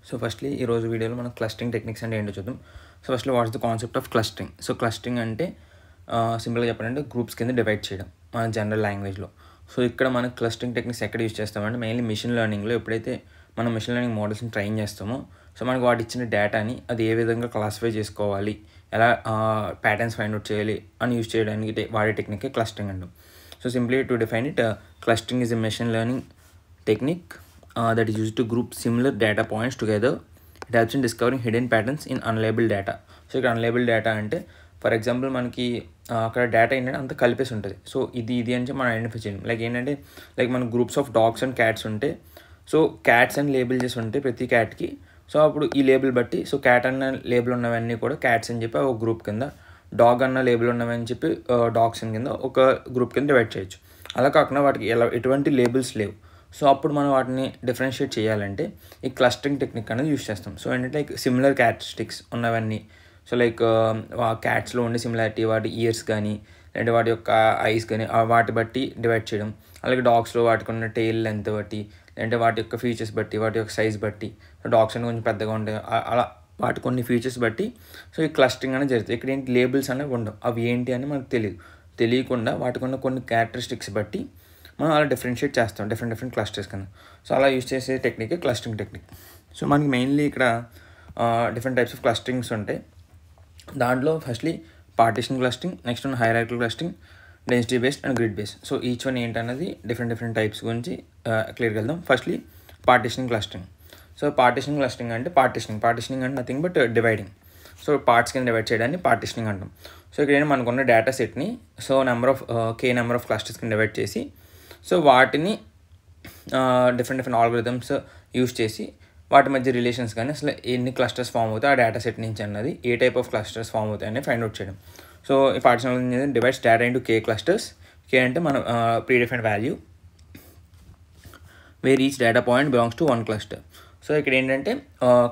So firstly ఈరోజు వీడియోలో మనం క్లస్టరింగ్ టెక్నిక్స్ అంటే ఏంటో చూద్దాం. So firstly what's the concept of clustering. So clustering అంటే సింపుల్గా చెప్పాలంటే గ్రూప్స్ కింద డివైడ్ చేయడం మన జనరల్ లాంగ్వేజ్లో. సో ఇక్కడ మనం క్లస్టరింగ్ టెక్నిక్స్ ఎక్కడ యూజ్ చేస్తామంటే మెయిన్లీ మిషన్ లెర్నింగ్లో ఎప్పుడైతే మనం మిషన్ లెర్నింగ్ మోడల్స్ని ట్రైన్ చేస్తామో సో మనకు వాటి ఇచ్చిన డేటాని అది ఏ విధంగా క్లాసిఫై చేసుకోవాలి, ఎలా ప్యాటర్న్స్ ఫైండ్ అవుట్ చేయాలి అని యూజ్ చేయడానికి వాడే టెక్నికే క్లస్టరింగ్ అంటాం. So simply to define it, clustering is a machine learning technique that is used to group similar data points together. It helps in discovering hidden patterns in unlabeled data. So ఇక్కడ unlabelled data అంటే for example మనకి అక్కడ data ఏంటంటే అంత కలిపేసి ఉంటుంది. So ఇది అని మనం ఐడెంటిఫై చేయం. ఏంటంటే మన groups of dogs and cats ఉంటే సో క్యాట్స్ అని లేబుల్ చేసి ఉంటే ప్రతి క్యాట్కి సో అప్పుడు ఈ లేబుల్ బట్టి సో క్యాట్ అన్న లేబుల్ ఉన్నవన్నీ కూడా క్యాట్స్ అని చెప్పి ఒక గ్రూప్ కింద, డాగ్ అన్న లేబుల్ ఉన్నవని చెప్పి డాగ్స్ అని కింద ఒక గ్రూప్ కింద డివైడ్ చేయొచ్చు. అలా కాకుండా వాటికి ఎటువంటి లేబుల్స్ లేవు. సో అప్పుడు మనం వాటిని డిఫరెన్షియేట్ చేయాలంటే ఈ క్లస్టరింగ్ టెక్నిక్ అనేది యూస్ చేస్తాం. సో ఏంటంటే సిమిలర్ క్యారెక్టరిస్టిక్స్ ఉన్నవన్నీ సో క్యాట్స్లో ఉండే సిమిలారిటీ వాటి ఇయర్స్ కానీ లేదంటే వాటి యొక్క ఐస్ కానీ వాటి బట్టి డివైడ్ చేయడం. అలాగే డాగ్స్లో వాటికి ఉన్న టెయిల్ లెంత్ బట్టి లేదంటే వాటి యొక్క ఫీచర్స్ బట్టి వాటి యొక్క సైజ్ బట్టి డాగ్స్ అని కొంచెం పెద్దగా ఉంటాయి అలా వాటి కొన్ని ఫీచర్స్ బట్టి సో ఈ క్లస్టరింగ్ అనేది జరుగుతుంది. ఇక్కడ ఏంటి లేబుల్స్ అనేవి ఉండవు, అవి ఏంటి అని మనకు తెలియకుండా వాటికి ఉన్న కొన్ని క్యారెక్టరిస్టిక్స్ బట్టి మనం అలా డిఫరెన్షియేట్ చేస్తాం డిఫరెంట్ క్లస్టర్స్ కింద. సో అలా యూజ్ చేసే టెక్నిక్ క్లస్టరింగ్ టెక్నిక్. సో మనకి మెయిన్లీ ఇక్కడ డిఫరెంట్ టైప్స్ ఆఫ్ క్లస్టరింగ్స్ ఉంటాయి. దాంట్లో ఫస్ట్లీ పార్టిషన్ క్లస్టరింగ్, నెక్స్ట్ ఉన్న hierarchical clustering, density based and grid based. So each one ఏంటన్నది డిఫరెంట్ టైప్స్ గురించి క్లియర్గా వెళ్దాం. Firstly partition clustering. So partition clustering అంటే పార్టిషనింగ్ అంటే nothing but dividing. So parts కింద డివైడ్ చేయడాన్ని పార్టిషనింగ్ అంటాం. సో ఇక్కడ ఏంటి మనకున్న డేటా సెట్ని సో నెంబర్ ఆఫ్ క్లస్టర్స్ కింద డివైడ్ చేసి సో వాటిని డిఫరెంట్ ఆల్గోరిథమ్స్ యూజ్ చేసి వాటి మధ్య రిలేషన్స్ కానీ అసలు ఎన్ని క్లస్టర్స్ ఫామ్ అవుతాయి ఆ డేటా సెట్ నుంచి అన్నది ఏ టైప్ ఆఫ్ క్లస్టర్స్ ఫామ్ అవుతాయి అని ఫైండ్ అవుట్ చేయడం. సో ఈ పార్టిషన్ డివైడ్స్ డేటా ఇంటూ కే క్లస్టర్స్. కే అంటే మనం predefined value wear each data point belongs to one cluster. So ఇక్కడ ఏంటంటే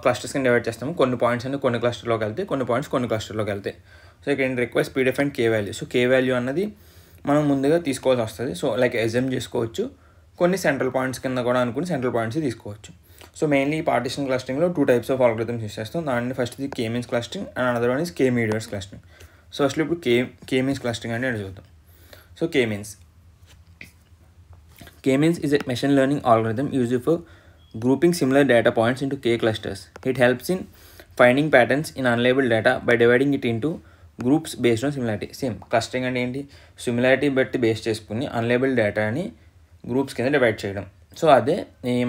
క్లస్టర్స్ కింద డివైడ్ చేస్తాము. కొన్ని పాయింట్స్ అన్ని కొన్ని క్లస్టర్లోకి వెళ్తాయి, కొన్ని పాయింట్స్ కొన్ని క్లస్టర్లోకి వెళ్తాయి. సో ఇక్కడ ఏంటి రిక్వైర్స్ ప్రీడిఫైన్డ్ కే వాల్యూ. సో కే వాల్యూ అన్నది మనం ముందుగా తీసుకోవాల్సి వస్తుంది. సో అజ్యూమ్ చేసుకోవచ్చు, కొన్ని సెంట్రల్ పాయింట్స్ కింద కూడా అనుకుని సెంట్రల్ పాయింట్స్ తీసుకోవచ్చు. సో మెయిన్లీ ఈ పార్టిషన్ క్లస్టరింగ్లో 2 types ఆఫ్ ఆల్గోరిథమ్స్ యూస్ చేస్తాం. దాన్ని ఫస్ట్ ఇది K means clustering and another one is K medoids clustering. So అసలు ఇప్పుడు కే మీన్స్ క్లస్టరింగ్ అంటే చూద్దాం. So K means is a machine learning algorithm used for grouping similar data points into k clusters. It helps in finding patterns in unlabeled data by dividing it into groups based on similarity. Same clustering అంటే ఏంటి, similarity బట్టి base చేసుకుని unlabelled డేటాని groups కింద divide చేయడం. So అదే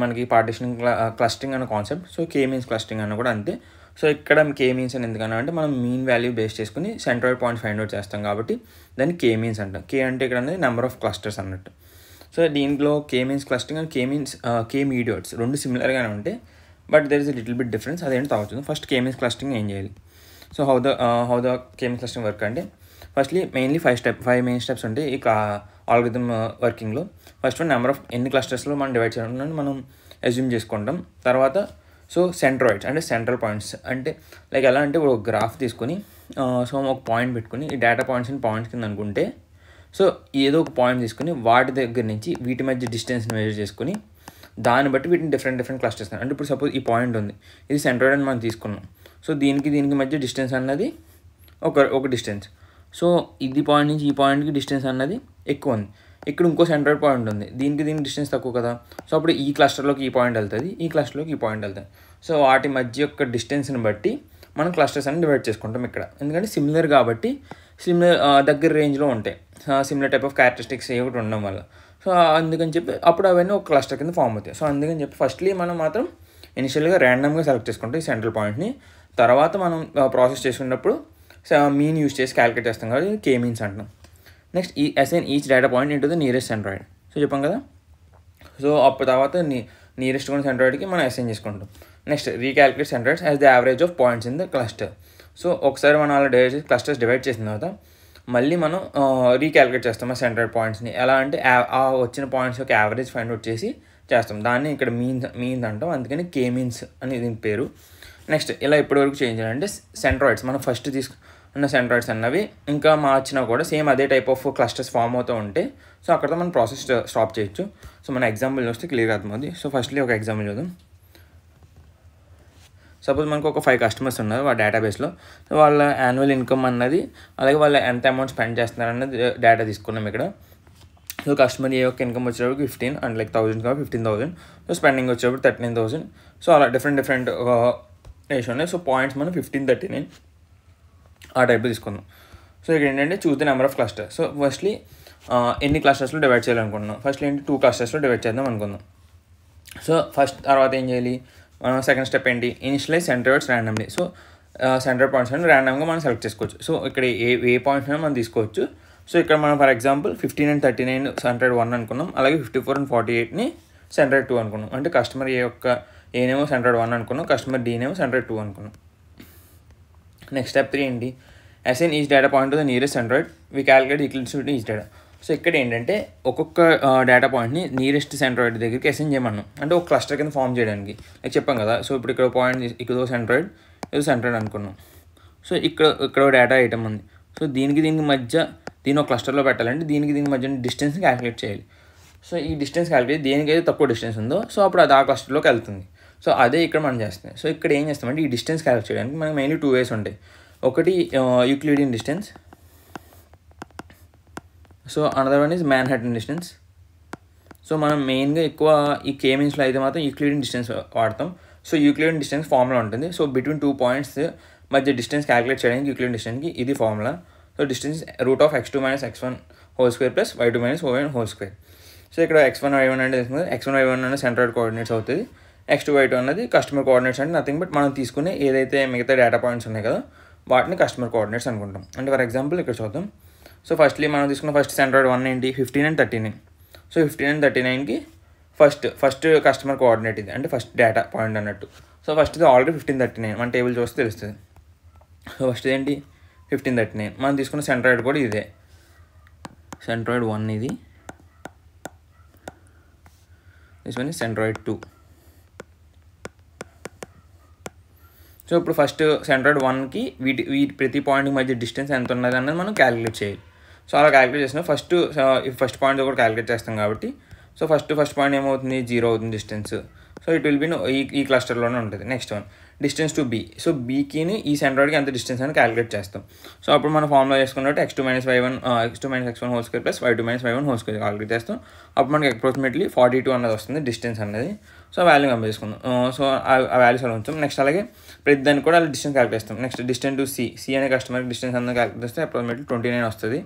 మనకి partitioning clustering అనే concept. So K means clustering అన్న కూడా అంతే. సో ఇక్కడ కే మీన్స్ అని ఎందుకన్నా అంటే మనం మీన్ వాల్యూ బేస్ చేసుకుని సెంట్రాయిడ్ పాయింట్స్ ఫైండ్ అవుట్ చేస్తాం కాబట్టి దాన్ని కే మీన్స్ అంటాం. కే అంటే ఇక్కడ అనేది నెంబర్ ఆఫ్ క్లస్టర్స్ అన్నట్టు. సో దీంట్లో K means clustering and K medoids రెండు సిమిలర్గానే ఉంటాయి, but there is a little bit difference. అదేంటి తాగుతుంది. ఫస్ట్ కే మీన్స్ క్లస్టరింగ్ ఏం చేయాలి. So how the K means clustering work అంటే ఫస్ట్లీ మెయిన్లీ 5 మెయిన్ స్టెప్స్ ఉంటాయి ఈ ఆల్గోరిథం వర్కింగ్లో. ఫస్ట్ వన్ నెంబర్ ఆఫ్ ఎన్ని క్లస్టర్స్లో మనం డివైడ్ చేయడం మనం అజ్యూమ్ చేసుకుంటాం. తర్వాత సో సెంట్రాయిడ్స్ అంటే సెంట్రల్ పాయింట్స్ అంటే ఎలా అంటే ఒక గ్రాఫ్ తీసుకొని సో ఒక పాయింట్ పెట్టుకుని ఈ డేటా పాయింట్స్ కింద అనుకుంటే సో ఏదో ఒక పాయింట్ తీసుకుని వాటి దగ్గర నుంచి వీటి మధ్య డిస్టెన్స్ని మెజర్ చేసుకుని దాన్ని బట్టి వీటిని డిఫరెంట్ క్లస్టర్స్ అంటే ఇప్పుడు సపోజ్ ఈ పాయింట్ ఉంది, ఇది సెంట్రాయిడ్ అని మనం తీసుకున్నాం. సో దీనికి మధ్య డిస్టెన్స్ అన్నది ఒక డిస్టెన్స్. సో ఇది పాయింట్ నుంచి ఈ పాయింట్కి డిస్టెన్స్ అన్నది ఎక్కువ ఉంది. ఇక్కడ ఇంకో సెంట్రాయిడ్ పాయింట్ ఉంది, దీనికి డిస్టెన్స్ తక్కువ కదా. సో అప్పుడు ఈ క్లస్టర్లోకి ఈ పాయింట్ వెళ్తుంది, ఈ క్లస్టర్లోకి ఈ పాయింట్ వెళ్తుంది. సో వాటి మధ్య యొక్క డిస్టెన్స్ని బట్టి మనం క్లస్టర్స్ అన్ని డివైడ్ చేసుకుంటాం ఇక్కడ. ఎందుకంటే సిమిలర్ కాబట్టి దగ్గర రేంజ్లో ఉంటాయి, సిమిలర్ టైప్ ఆఫ్ క్యారెక్టరిస్టిక్స్ ఏమిటి ఉండడం వల్ల. సో అందుకని చెప్పి అప్పుడు అవన్నీ ఒక క్లస్టర్ కింద ఫామ్ అవుతాయి. సో అందుకని చెప్పి ఫస్ట్లీ మనం మాత్రం ఇనిషియల్గా ర్యాండమ్గా సెలెక్ట్ చేసుకుంటాం ఈ సెంట్రల్ పాయింట్ని. తర్వాత మనం ప్రాసెస్ చేసుకున్నప్పుడు మీన్ యూజ్ చేసి క్యాలిక్యులేట్ చేస్తాం కాబట్టి కే మీన్స్ అంటాం. Next assign each data point into the nearest centroid. So చెప్పాం కదా. సో అప్పుడు తర్వాత నియరెస్ట్ ఉన్న సెంట్రాయిడ్కి మనం అసైన్ చేసుకుంటాం. Next recalculate centroids as the average of points in the cluster. So ఒకసారి మనం అలా క్లస్టర్స్ డివైడ్ చేసిన తర్వాత మళ్ళీ మనం రీక్యాలిక్యులేట్ చేస్తాం ఆ సెంట్రాయిడ్ పాయింట్స్ని. ఎలా అంటే ఆ వచ్చిన పాయింట్స్ యొక్క యావరేజ్ ఫైండ్ అవుట్ చేసి చేస్తాం. దాన్ని ఇక్కడ మీన్స్ అంటాం, అందుకని కే మీన్స్ అని దీని పేరు. నెక్స్ట్ ఇలా ఇప్పటివరకు చేంజ్ చేయాలంటే సెంట్రాయిడ్స్ మనం ఫస్ట్ తీసుకున్న సెంట్రాయిడ్స్ అన్నవి ఇంకా మార్చినా కూడా సేమ్ అదే టైప్ ఆఫ్ క్లస్టర్స్ ఫామ్ అవుతూ ఉంటే సో అక్కడతో మనం ప్రాసెస్ స్టాప్ చేయొచ్చు. సో మన ఎగ్జాంపుల్ చూస్తే క్లియర్గా అర్థమవుతుంది. సో ఫస్ట్లీ ఒక ఎగ్జాంపుల్ చూద్దాం. సపోజ్ మనకు ఒక 5 కస్టమర్స్ ఉన్నారు ఆ డేటాబేస్లో. సో వాళ్ళ యాన్యువల్ ఇన్కమ్ అన్నది, అలాగే వాళ్ళు ఎంత అమౌంట్ స్పెండ్ చేస్తున్నారు అన్నది డేటా తీసుకున్నాం ఇక్కడ. సో కస్టమర్ ఏ యొక్క ఇన్కమ్ వచ్చేటప్పుడు 15 అండ్ లైక్ 1000 కాబట్టి 15,000. సో స్పెండింగ్ వచ్చేటప్పుడు 39,000. సో అలా డిఫరెంట్ రేషియో ఉన్నాయి. సో పాయింట్స్ మనం 15, 39 ఆ టైప్లో తీసుకుందాం. సో ఇక్కడ ఏంటంటే choose the number of cluster. So firstly ఎన్ని క్లస్టర్స్లో డివైడ్ చేయాలనుకుంటున్నాం. ఫస్ట్లీ ఏంటి 2 క్లస్టర్స్లో డివైడ్ చేద్దాం అనుకుందాం. సో ఫస్ట్ తర్వాత ఏం చేయాలి, మనం సెకండ్ స్టెప్ ఏంటి, initialise centres randomly. So centre points అని ర్యాండమ్గా మనం సెలెక్ట్ చేసుకోవచ్చు. సో ఇక్కడ ఏ పాయింట్స్ అయినా మనం తీసుకోవచ్చు. సో ఇక్కడ మనం ఫర్ ఎగ్జాంపుల్ 15 and 39 సెంటర్డ్ 1 అనుకున్నాం, అలాగే 54 and 48ని సెంటర్డ్ 2 అనుకున్నాం. అంటే కస్టమర్ ఏ యొక్క ఏనేమో సెంటర్డ్ 1 అనుకున్నాం, కస్టమర్ డీనేమో సెంటర్డ్ 2 అనుకున్నాం. నెక్స్ట్ స్టెప్ 3 ఏంటి, assign each data point to the nearest centered we calculate equals to each data. So ఇక్కడ ఏంటంటే ఒక్కొక్క డేటా పాయింట్ని నియరెస్ట్ సెంట్రాయిడ్ దగ్గరికి అసైన్ చేయమన్నాం, అంటే ఒక క్లస్టర్ కింద ఫామ్ చేయడానికి. లైక్ చెప్పాం కదా, సో ఇప్పుడు ఇక్కడ పాయింట్ ఇక్కడ సెంట్రాయిడ్, ఇది సెంట్రాయిడ్ అనుకున్నాం. సో ఇక్కడ డేటా ఐటమ్ ఉంది. సో దీనికి మధ్య దీని ఒక క్లస్టర్లో పెట్టాలంటే దీనికి మధ్య డిస్టెన్స్ని క్యాలిక్యులేట్ చేయాలి. సో ఈ డిస్టెన్స్ క్యాలిక్యులేట్ దేనికైతే తక్కువ డిస్టెన్స్ ఉందో సో అప్పుడు అది ఆ క్లస్టర్లోకి వెళ్తుంది. సో అదే ఇక్కడ మనం చేస్తాం. సో ఇక్కడ ఏం చేస్తామంటే ఈ డిస్టెన్స్ క్యాలిక్యులేట్ చేయడానికి మనకి మెయిన్లీ 2 ways ఉంటాయి. ఒకటి Euclidean distance, so another one is Manhattan distance. So మనం మెయిన్గా ఎక్కువ ఈ K-meansలో అయితే మాత్రం యూక్లిడియన్ డిస్టెన్స్ వాడతాం. సో యూక్లిడియన్ డిస్టెన్స్ ఫార్ములా ఉంటుంది. సో బిట్వీన్ 2 points మధ్య డిస్టెన్స్ క్యాలిక్యులేట్ చేయడానికి యూక్లిడియన్ డిస్టెన్స్కి ఇది formula. So distance √(x2 - x1) whole square plus y2 - y1 whole square. So ఇక్కడ x1 y1 అంటే x1 y1 అనేది సెంట్రాయిడ్ కోఆర్డినేట్స్ అవుతుంది, x2 y2 అన్నది customer coordinates. అంటే నథింగ్ బట్ మనం తీసుకునే ఏదైతే మిగతా డేటా పాయింట్స్ ఉన్నాయి కదా వాటిని కస్టమర్ కోఆర్డినేట్స్ అనుకుంటాం. అంటే ఫర్ ఎగ్జాంపుల్ ఇక్కడ చూద్దాం. సో ఫస్ట్లీ మనం తీసుకున్న ఫస్ట్ సెంట్రాయిడ్ 1 ఏంటి, 15 and 39. సో 15 and 39కి ఫస్ట్ కస్టమర్ కోఆర్డినేట్ ఇది, అంటే ఫస్ట్ డేటా పాయింట్ అన్నట్టు. సో ఫస్ట్ ఇది ఆల్రెడీ 1539 మన టేబుల్ చూస్తే తెలుస్తుంది. సో ఫస్ట్ ఏంటి 1539, మనం తీసుకున్న సెంట్రాయిడ్ కూడా ఇదే, సెంట్రాయిడ్ 1 ఇది, this one is centroid 2. So ఇప్పుడు ఫస్ట్ సెంట్రాయిడ్ 1కి వీటి ప్రతి పాయింట్కి మధ్య డిస్టెన్స్ ఎంత ఉన్నది అన్నది మనం క్యాలిక్యులేట్ చేయాలి. సో అలా క్యాలిక్యులేట్ చేసిన ఫస్ట్ పాయింట్ కూడా క్యాలిక్యులేట్ చేస్తాం కాబట్టి సో ఫస్ట్ పాయింట్ ఏమవుతుంది, 0 అవుతుంది distance. So it will be ఈ క్లస్టర్లోనే ఉంటుంది. Next one distance to B. So బీకి ఈ సెంట్రాయిడ్కి ఎంత డిస్టెన్స్ అని క్యాలిక్యులేట్ చేస్తాం. సో అప్పుడు మనం ఫార్ములా చేసుకున్నట్టు x2 - y1 x2 - x1 whole square plus y2 - y1 whole square calculate చేస్తాం. అప్పుడు మనకి అప్రాక్సిమేట్లీ 42 అన్నది వస్తుంది డిస్టెన్స్ అన్నది. సో వాల్యూ కంపేర్ చేసుకుందాం. సో ఆ వాల్యూస్ అలా ఉంచాం. నెక్స్ట్ అలాగే ప్రతి దానికి కూడా అలా డిస్టెన్స్ క్యాలిక్యులేట్ చేస్తాం. నెక్స్ట్ డిస్టెన్స్ టు సి అనే కస్టమర్కి డిస్టెన్స్ అన్నది క్యాలిక్యులేట్ చేస్తే అప్రాక్సిమేట్లీ 29 వస్తుంది.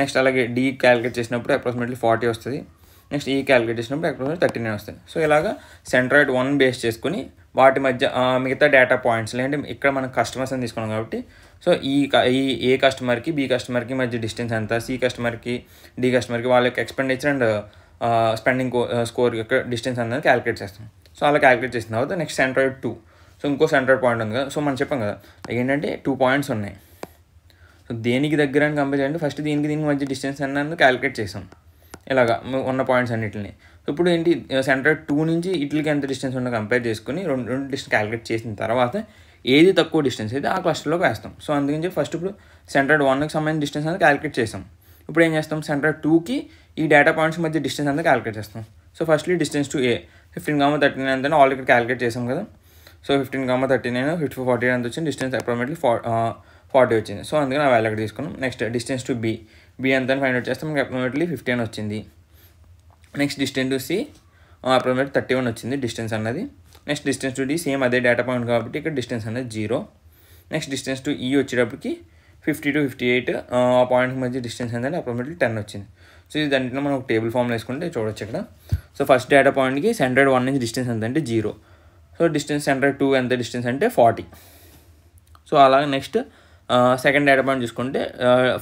నెక్స్ట్ అలాగే డి క్యాలిక్యులేట్ చేసినప్పుడు అప్రాక్సిమేట్లీ 40 వస్తుంది. నెక్స్ట్ ఈ క్యాలిక్యులేట్ చేసినప్పుడు అప్రాక్సిమేట్లీ 39 వస్తుంది. సో ఇలాగా సెంట్రాయిడ్ 1 బేస్ చేసుకుని వాటి మధ్య మిగతా డేటా పాయింట్స్ లేదంటే ఇక్కడ మనం కస్టమర్స్ అని తీసుకున్నాం కాబట్టి సో ఈ ఏ కస్టమర్కి బి కస్టమర్కి మధ్య డిస్టెన్స్ ఎంత, సి కస్టమర్కి డి కస్టమర్కి వాళ్ళ యొక్క ఎక్స్పెండిచర్ అండ్ స్పెండింగ్ స్కోర్ యొక్క డిస్టెన్స్ అనేది క్యాలిక్యులేట్ చేస్తాం. సో అలా క్యాలిక్యులేట్ చేసిన తర్వాత నెక్స్ట్ సెంట్రాయిడ్ 2. సో ఇంకో సెంట్రాయిడ్ పాయింట్ ఉంది కదా, సో మనం చెప్పాం కదా ఏంటంటే 2 points ఉన్నాయి. సో దేనికి దగ్గర అని కంపేర్ చేయండి, ఫస్ట్ దీనికి మధ్య డిస్టెన్స్ అన్నది క్యాలిక్యులేట్ చేసాం ఇలాగా ఉన్న పాయింట్స్ అన్నిటిని. సో ఇప్పుడు ఏంటి సెంట్రాయిడ్ 2 నుంచి ఇట్లకి ఎంత డిస్టెన్స్ ఉందో కంపేర్ చేసుకుని రెండు డిస్టెన్స్ క్యాలిక్యులేట్ చేసిన తర్వాత ఏది తక్కువ డిస్టెన్స్ అయితే ఆ క్లస్టర్లోకి వేస్తాం. సో అందుకని ఫస్ట్ ఇప్పుడు సెంట్రాయిడ్ 1కి సంబంధించిన డిస్టెన్స్ అనేది క్యాలిక్యులేట్ చేసాం. ఇప్పుడు ఏం చేస్తాం, సెంట్రాయిడ్ 2కి ఈ డేటా పాయింట్స్ మధ్య డిస్టెన్స్ అనేది క్యాలిక్యులేట్ చేస్తాం. సో ఫస్ట్లీ డిస్టెన్స్ టు ఏ 15, 39 అంటే ఆల్రెడీ క్యాలిక్యులేట్ చేసాం కదా. సో 15, 39 54, 48 ఎంత వచ్చింది డిస్టెన్స్ అప్రాక్సిమేట్లీ 40 వచ్చింది. సో అందుకని ఆ వాల్యూ అక్కడ తీసుకున్నాం. నెక్స్ట్ డిస్టెన్స్ టు బి ఎంత అని ఫైండ్ అవుట్ చేస్తాం, మనకి అప్రాక్సిమేట్లీ 15 వచ్చింది. Next distance to C approximately 31 వచ్చింది డిస్టెన్స్ అన్నది. Next distance to D same అదే డేటా పాయింట్ కాబట్టి ఇక్కడ డిస్టెన్స్ అనేది 0. నెక్స్ట్ డిస్టెన్స్ టు ఈ వచ్చేటప్పటికి 50 to 58 ఆ పాయింట్కి మధ్య డిస్టెన్స్ అనేది అప్రాక్సిమేట్లీ 10 వచ్చింది. సో ఇది దాంట్లో మనం ఒక టేబుల్ ఫామ్లో వేసుకుంటే చూడొచ్చు ఇక్కడ. సో ఫస్ట్ డేటా పాయింట్కి సెంట్రాయిడ్ 1 నుంచి డిస్టెన్స్ ఎంత అంటే 0. సో డిస్టెన్స్ సెంట్రాయిడ్ 2 ఎంత డిస్టెన్స్ అంటే 40. సో అలాగే నెక్స్ట్ సెకండ్ డేటా పాయింట్ చూసుకుంటే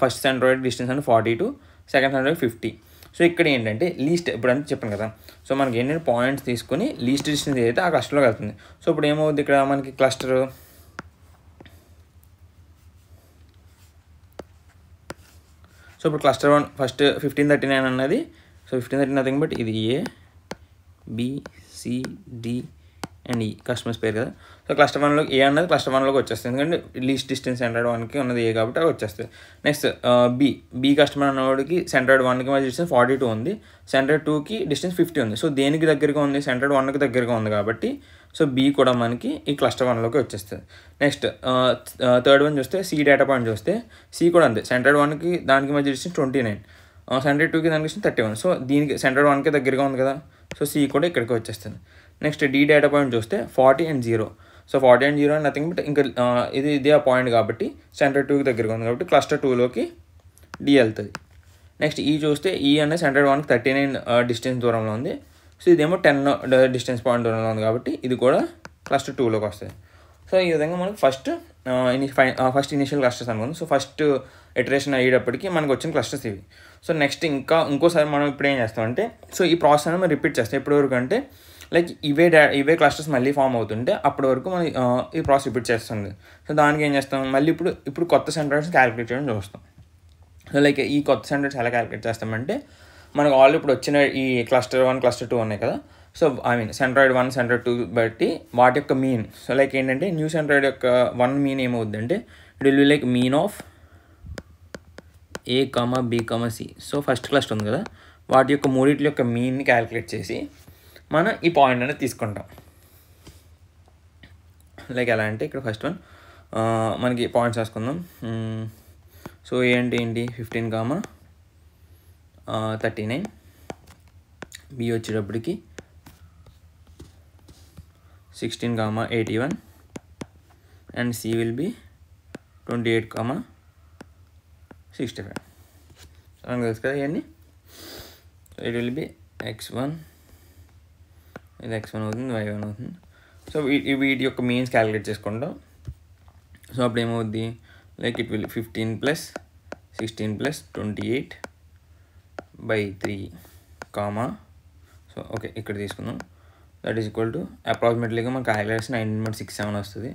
ఫస్ట్ సెంట్రాయిడ్ డిస్టెన్స్ అంటే 42, సెకండ్ సెంట్రాయిడ్ 50. సో ఇక్కడ ఏంటంటే లీస్ట్ ఇప్పుడు అంతా చెప్పాను కదా. సో మనకి ఏంటంటే పాయింట్స్ తీసుకొని లీస్ట్ డిస్టెన్స్ ఏదైతే ఆ క్లస్టర్లోకి వెళ్తుంది. సో ఇప్పుడు ఏమవుతుంది ఇక్కడ మనకి క్లస్టర్ సో ఇప్పుడు క్లస్టర్ 1 ఫస్ట్ 1539 అన్నది. సో 1539 నథింగ్ బట్ ఇది A B C D and ఈ కస్టమర్స్ పేరు కదా. సో క్లస్టర్ 1లో ఏ అన్నది క్లస్టర్ 1లోకి వచ్చేస్తుంది, ఎందుకంటే లీస్ట్ డిస్టెన్స్ సెంటర్డ్ 1కి ఉన్నది ఏ కాబట్టి అది వచ్చేస్తుంది. నెక్స్ట్ బి కస్టమర్ అన్నవాడికి సెంటర్డ్ 1కి మధ్య డిస్టెన్స్ 42 ఉంది, సెంటర్డ్ 2కి డిస్టెన్స్ 50 ఉంది. సో దేనికి దగ్గరగా ఉంది, సెంటర్డ్ 1కి దగ్గరగా ఉంది కాబట్టి సో బి కూడా మనకి ఈ క్లస్టర్ 1లోకి వచ్చేస్తుంది. నెక్స్ట్ థర్డ్ వన్ చూస్తే సి డేటా పాయింట్ చూస్తే సి కూడా అంతే, సెంటర్డ్ 1కి దానికి మధ్య డిస్టెన్స్ 29, సెంటర్డ్ 2కి దానికి డిస్టెన్స్ 31. సో దీనికి సెంటర్డ్ 1కి దగ్గరగా ఉంది కదా, సో సి కూడా ఇక్కడికి వచ్చేస్తుంది. నెక్స్ట్ డి డేటా పాయింట్ చూస్తే 40 and 0. So 40 and 0 and nothing but ఇంకా ఇదే ఆ పాయింట్ కాబట్టి సెంటర్ 2కి దగ్గరగా ఉంది కాబట్టి క్లస్టర్ 2లోకి డి వెళ్తుంది. నెక్స్ట్ ఈ చూస్తే ఈ అనేది సెంటర్ 1కి 39 డిస్టెన్స్ దూరంలో ఉంది. సో ఇదేమో 10 డిస్టెన్స్ పాయింట్ దూరంలో ఉంది కాబట్టి ఇది కూడా క్లస్టర్ 2లోకి వస్తుంది. సో ఈ విధంగా మనకు ఫస్ట్ ఇనిషియల్ క్లస్టర్స్ అనుకుంది. సో ఫస్ట్ ఇటరేషన్ అయ్యేటప్పటికి మనకు వచ్చిన క్లస్టర్స్ ఇవి. సో నెక్స్ట్ ఇంకోసారి మనం ఇప్పుడు ఏం చేస్తామంటే సో ఈ ప్రాసెస్ అనేది మనం రిపీట్ చేస్తాం. ఎప్పటివరకు అంటే లైక్ ఇవే క్లస్టర్స్ మళ్ళీ ఫామ్ అవుతుంటే అప్పటి వరకు మనం ఈ ప్రాసెస్ రిపీట్ చేస్తుంది. సో దానికి ఏం చేస్తాం, మళ్ళీ ఇప్పుడు కొత్త సెంటర్స్ క్యాలిక్యులేట్ చేయడం చూస్తాం. సో లైక్ ఈ కొత్త సెంటర్స్ ఎలా క్యాలిక్యులేట్ చేస్తామంటే మనకు ఆల్రెడీ ఇప్పుడు వచ్చిన ఈ క్లస్టర్ 1 క్లస్టర్ 2 ఉన్నాయి కదా. సో సెంట్రాయిడ్ 1 సెంట్రాయిడ్ 2 బట్టి వాటి యొక్క మీన్. సో లైక్ ఏంటంటే న్యూ సెంట్రాయిడ్ యొక్క 1 మీన్ ఏమవుద్దంటే it will be like mean of A, B, C. So first cluster ఉంది కదా, వాటి యొక్క మూడిట్ల యొక్క మీన్ని క్యాలిక్యులేట్ చేసి మనం ఈ పాయింట్ అనేది తీసుకుంటాం. లైక్ ఎలా అంటే ఇక్కడ ఫస్ట్ వన్ మనకి పాయింట్స్ రాసుకుందాం. సో ఏంటి 15, 39, బి వచ్చేటప్పటికి 16, 81 and C will be 28, 65. So మనకు తెలుసు కదా ఇవన్నీ. So it will B x1, ఇది x1 అవుతుంది, y1 అవుతుంది. సో వీటి యొక్క మీన్స్ క్యాలిక్యులేట్ చేసుకుంటాం. సో అప్పుడు ఏమవుద్ది, like it will 15 + 16 + 28/3, so okay ఇక్కడ తీసుకుందాం. దట్ ఈస్ ఈక్వల్ టు అప్రాక్సిమేట్లీగా మనకు క్యాలిక్యులేషన్ 19.67 వస్తుంది.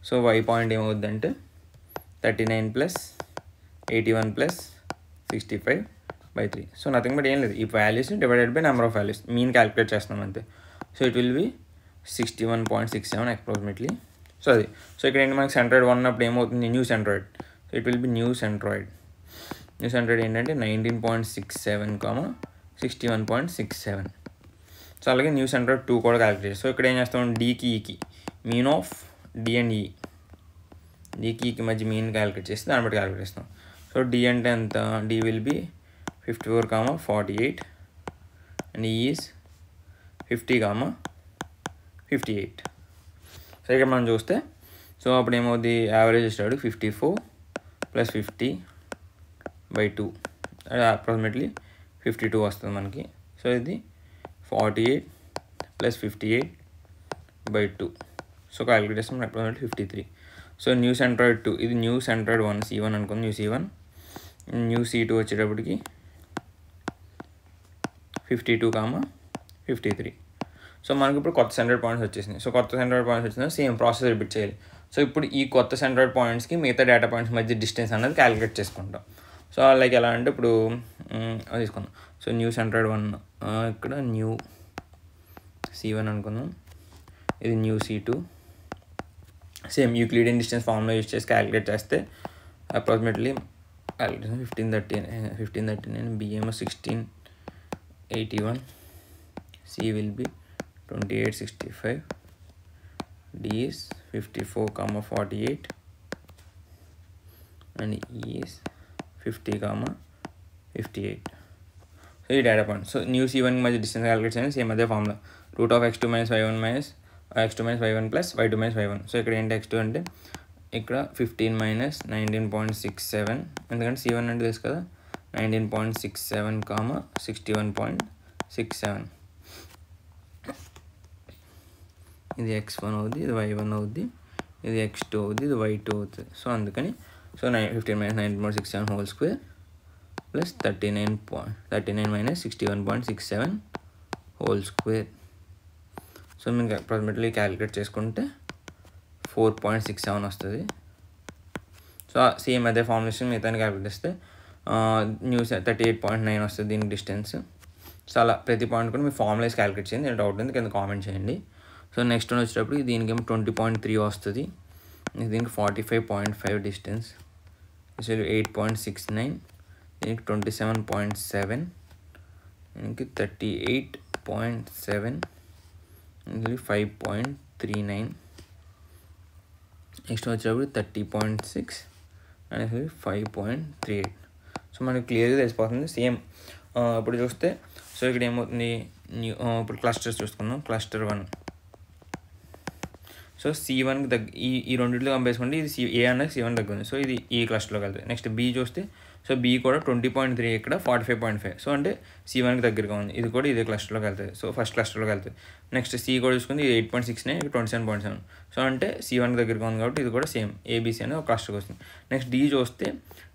సో y పాయింట్ ఏమవుద్ది అంటే 39 + 81 + 65/3. సో నథింగ్ బట్ ఏం లేదు, ఈ values divided by number of values mean calculate చేస్తున్నాం అంతే. So it will B 61.67 approximately. So అది ఇక్కడ ఏంటి మనకి సెంట్రాయిడ్ 1 అప్పుడు ఏమవుతుంది, new centroid. So it will B new centroid ఏంటంటే 19.67, 61.67. సో అలాగే న్యూ సెంట్రాయిడ్ 2 కూడా క్యాలిక్యులేట్. సో ఇక్కడ ఏం చేస్తాం, డీకి ఈకి మీన్ ఆఫ్ డి అండ్ ఈ, డీకి ఈకి మధ్య మీన్ క్యాలిక్యులేట్ చేస్తే దాన్ని బట్టి క్యాలిక్యులేట్ చేస్తాం. సో డి అంటే ఎంత, డి విల్ బి 54, 48 అండ్ ఈ ఈజ్ 50, 58. సో ఇక్కడ మనం చూస్తే సో అప్పుడు ఏమవుతుంది, యావరేజ్ ఇస్తాడు 54 + 50/2, అప్రాక్సిమేట్లీ 52 వస్తుంది మనకి. సో ఇది 48 + 58/2. So calculation approximately 53. So new centroid 2, ఇది న్యూ సెంట్రాయిడ్ 1 C1 అనుకుంది, న్యూ C1. న్యూ C2 వచ్చేటప్పటికి 52, 53. సో మనకి ఇప్పుడు కొత్త సెంట్రాయిడ్ పాయింట్స్ వచ్చేసినాయి. సో కొత్త సెంట్రాయిడ్ పాయింట్స్ వచ్చినా సేమ్ ప్రాసెస్ రిపీట్ చేయాలి. సో ఇప్పుడు ఈ కొత్త సెంట్రాయిడ్ పాయింట్స్కి మిగతా డేటా పాయింట్స్ మధ్య డిస్టెన్స్ అనేది క్యాలిక్యులేట్ చేసుకుంటాం. సో లైక్ ఎలా అంటే ఇప్పుడు తీసుకుందాం. సో న్యూ సెంట్రాయిడ్ 1, ఇక్కడ న్యూ C1 అనుకుందాం, ఇది new C2. Same Euclidean distance formula use చేసి క్యాలిక్యులేట్ చేస్తే అప్రాక్సిమేట్లీ 1539, బి ఏమో 1681, C will be 2865, D is 54, 48 and E is 50, 58. So ఈ data point. So new C1 మధ్య డిస్టెన్స్ క్యాలిక్యులేట్ చేయండి, same అదే formula √(x2 - y1 - x2 - y1 + y2 - y1. So ఇక్కడ ఏంటి x2 అంటే ఇక్కడ 15 - 19.67, ఎందుకంటే C1 అంటే తెలుసు కదా 19.67, 61.67. ఇది x1 అవుద్ది, ఇది y1 అవుద్ది, ఇది x2 అవుద్ది, ఇది y2 అవుతుంది. సో అందుకని 15 - 19.67 whole square plus 39 - 61.67 whole square. So మీకు అప్రాక్సిమేట్లీ క్యాలిక్యులేట్ చేసుకుంటే 4.67 వస్తుంది. సో సేమ్ అదే ఫార్ములేషన్ మిగతా క్యాలిక్యులేట్ చేస్తే న్యూ 38.9 వస్తుంది దీనికి డిస్టెన్స్. సో అలా ప్రతి పాయింట్ కూడా మీ ఫార్ములేస్ క్యాలిక్యులేట్ చేయండి. నేను డౌట్ ఉంది కింద కామెంట్ చేయండి. సో నెక్స్ట్ వన్ వచ్చేటప్పుడు దీనికేమో 20.3 వస్తుంది, దీనికి 45.5 డిస్టెన్స్, అసలు 8.69, దీనికి 27.7, దీనికి 38.7, ఇది 5.39, నెక్స్ట్ వచ్చేటప్పుడు 30.6 అనేది 5.38. సో మనకి క్లియర్గా తెలిసిపోతుంది సేమ్. ఇప్పుడు చూస్తే సో ఇక్కడ ఏమవుతుంది, ఇప్పుడు క్లస్టర్స్ చూసుకుందాం. క్లస్టర్ 1 సో C1కి ఈ రెండింటిలో కంపేసుకుంటే ఇది ఏ అనేది C1 తగ్గుంది, సో ఇది ఈ క్లస్టర్లోకి వెళ్తుంది. నెక్స్ట్ B చూస్తే సో B కూడా 20.3, ఇక్కడ 45.5, సో అంటే C1కి దగ్గరగా ఉంది, ఇది కూడా ఇదే క్లస్టర్లోకి వెళ్తుంది, సో ఫస్ట్ క్లస్టర్లోకి వెళ్తుంది. నెక్స్ట్ C కూడా చూసుకుంది, ఇది 8.69, ఇక్కడ 27.7, సో అంటే C1కి దగ్గరగా ఉంది కాబట్టి ఇది కూడా సేమ్ ABC అనేది ఒక క్లస్టర్కి వస్తుంది. నెక్స్ట్ D చూస్తే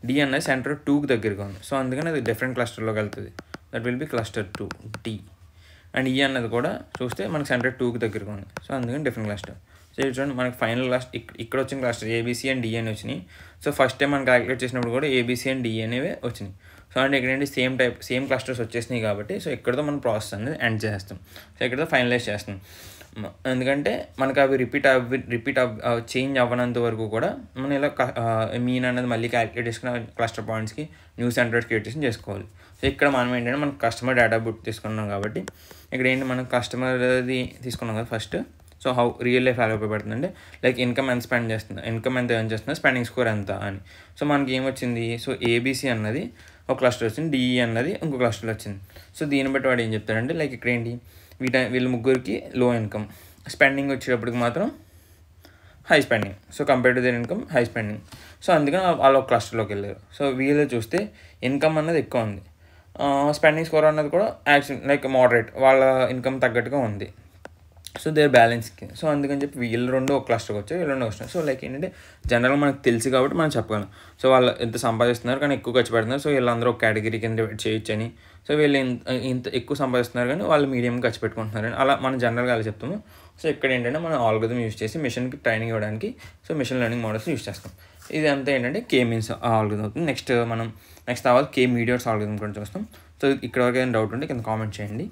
D అనేది సెంటర్ 2కి దగ్గరగా ఉంది, సో అందుకని అది డిఫరెంట్ క్లస్టర్లోకి వెళ్తుంది, that will be cluster 2 D. And E అన్నది కూడా చూస్తే మనకి సెంటర్ 2కి దగ్గరగా ఉంది, సో అందుకని డిఫరెంట్ క్లస్టర్. సో చూడండి మనకి ఫైనల్ క్లస్టర్ ఇక్కడ వచ్చిన క్లస్టర్ ABC అండ్ D అని వచ్చినాయి. సో ఫస్ట్ టైం మనం క్యాలిక్యులేట్ చేసినప్పుడు కూడా ABC అండ్ D అనేవి వచ్చినాయి. సో అంటే ఇక్కడ ఏంటి సేమ్ క్లస్టర్స్ వచ్చేసినాయి కాబట్టి సో ఇక్కడతో మనం ప్రాసెస్ అనేది ఎండ్ చేస్తాం, సో ఇక్కడతో ఫైనలైజ్ చేస్తాం. ఎందుకంటే మనకు అవి రిపీట్ చేంజ్ అవ్వనంత వరకు కూడా మనం ఇలా మీన్ అనేది మళ్ళీ క్యాలిక్యులేట్ చేసుకున్న క్లస్టర్ పాయింట్స్కి న్యూ సెంటర్స్ క్రియేట్ చేసుకోవాలి. సో ఇక్కడ మనం ఏంటంటే మనం కస్టమర్ డేటా బుక్ తీసుకున్నాం కాబట్టి ఇక్కడ ఏంటి మనం కస్టమర్ది తీసుకున్నాం కదా first. So how real life ఎలా ఉపయోగపడుతుందంటే లైక్ ఇన్కమ్ ఎంత స్పెండ్ చేస్తుంది, ఇన్కమ్ ఎంత ఎర్న్ చేస్తుంది, స్పెండింగ్ స్కోర్ ఎంత అని. సో మనకి ఏమొచ్చింది, సో ABC అన్నది ఒక క్లస్టర్ వచ్చింది, DE అన్నది ఇంకో క్లస్టర్ వచ్చింది. సో దీన్ని బట్టి వాడు ఏం చెప్తాడంటే లైక్ ఇక్కడ ఏంటి వీళ్ళ ముగ్గురికి లో ఇన్కమ్, స్పెండింగ్ వచ్చేటప్పటికి మాత్రం high spending, so compare to their income high spending. So అందుకని వాళ్ళు ఒక క్లస్టర్లోకి వెళ్ళారు. సో వీళ్ళు చూస్తే ఇన్కమ్ అన్నది ఎక్కువ ఉంది, స్పెండింగ్ స్కోర్ అన్నది కూడా యాక్చువల్ లైక్ మోడరేట్, వాళ్ళ ఇన్కమ్ తగ్గట్టుగా ఉంది. సో దేర్ బ్యాలెన్స్కి, సో అందుకని చెప్పి వీళ్ళు రెండు ఒక క్లస్టర్కి వచ్చాయి, వీళ్ళు రెండు వస్తున్నాయి. సో లైక్ ఏంటంటే జనరల్గా మనకు తెలుసు కాబట్టి మనం చెప్పగలం. సో వాళ్ళు ఎంత సంపాదిస్తున్నారు కానీ ఎక్కువ ఖర్చు పెడుతున్నారు, సో వీళ్ళందరూ ఒక కేటగిరీ కింద చేయొచ్చు అని. సో వీళ్ళు ఇంత ఎక్కువ సంపాదిస్తున్నారు కానీ వాళ్ళు మీడియం ఖర్చు పెట్టుకుంటున్నారు, అలా మనం జనరల్గా అలా చెప్తాము. సో ఇక్కడ ఏంటంటే మనం ఆల్గోరిథం యూజ్ చేసి మిషన్కి ట్రైనింగ్ ఇవ్వడానికి so machine learning models use చేస్తాం. ఇది అంతా ఏంటంటే K మీన్స్ ఆల్గోరిథం అవుతుంది. నెక్స్ట్ తర్వాత K మీడియర్స్ ఆల్గోరిథం కూడా చూస్తాం. సో ఇక్కడ వరకు ఏదైనా డౌట్ ఉంటే కింద కామెంట్ చేయండి.